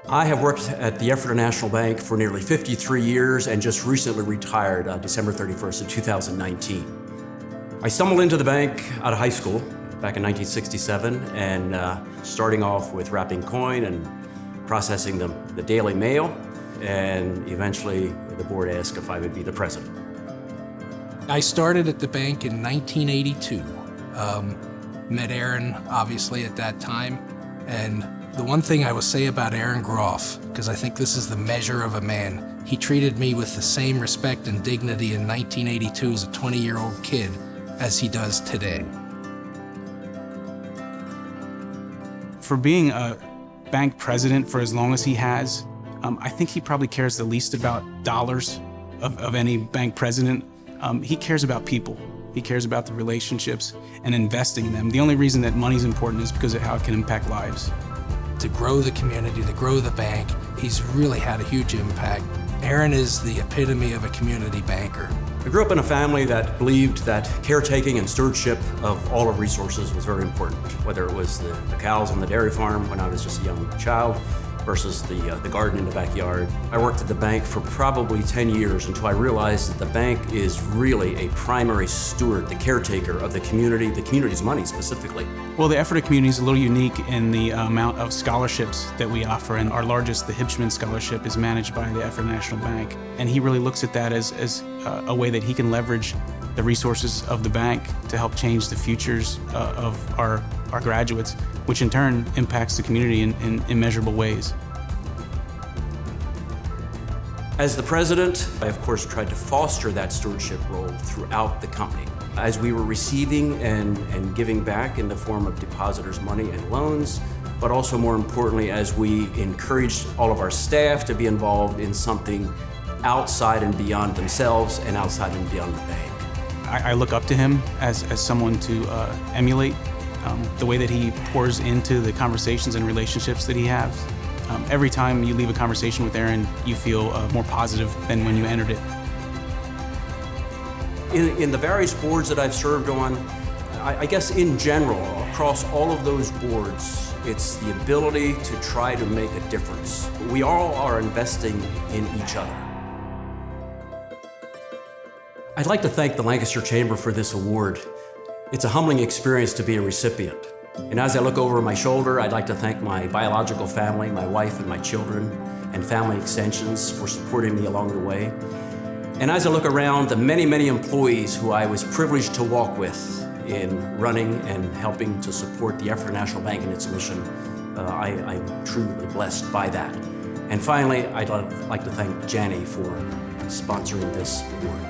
I have worked at the Ephrata National Bank for nearly 53 years and just recently retired December 31st of 2019. I stumbled into the bank out of high school back in 1967 and starting off with wrapping coin and processing the daily mail, and eventually the board asked if I would be the president. I started at the bank in 1982. Met Aaron, obviously, at that time, and the one thing I will say about Aaron Groff, because I think this is the measure of a man, he treated me with the same respect and dignity in 1982 as a 20-year-old kid as he does today. For being a bank president for as long as he has, I think he probably cares the least about dollars of any bank president. He cares about people. He cares about the relationships and investing in them. The only reason that money's important is because of how it can impact lives. To grow the community, to grow the bank, he's really had a huge impact. Aaron is the epitome of a community banker. I grew up in a family that believed that caretaking and stewardship of all of resources was very important, whether it was the cows on the dairy farm when I was just a young child versus the garden in the backyard. I worked at the bank for probably 10 years until I realized that the bank is really a primary steward, the caretaker of the community's money specifically. Well, the Ephrata community is a little unique in the amount of scholarships that we offer, and our largest, the Hipschman Scholarship, is managed by the Ephrata National Bank. And he really looks at that as a way that he can leverage the resources of the bank to help change the futures of our graduates, which in turn impacts the community in immeasurable ways. As the president, I of course tried to foster that stewardship role throughout the company. As we were receiving and giving back in the form of depositors' money and loans, but also more importantly, as we encouraged all of our staff to be involved in something outside and beyond themselves and outside and beyond the bank. I look up to him as someone to emulate. The way that he pours into the conversations and relationships that he has. Every time you leave a conversation with Aaron, you feel more positive than when you entered it. In the various boards that I've served on, I guess in general, across all of those boards, it's the ability to try to make a difference. We all are investing in each other. I'd like to thank the Lancaster Chamber for this award. It's a humbling experience to be a recipient. And as I look over my shoulder, I'd like to thank my biological family, my wife and my children, and family extensions for supporting me along the way. And as I look around, the many, many employees who I was privileged to walk with in running and helping to support the Ephrata National Bank and its mission, I'm truly blessed by that. And finally, I'd like to thank Janny for sponsoring this award.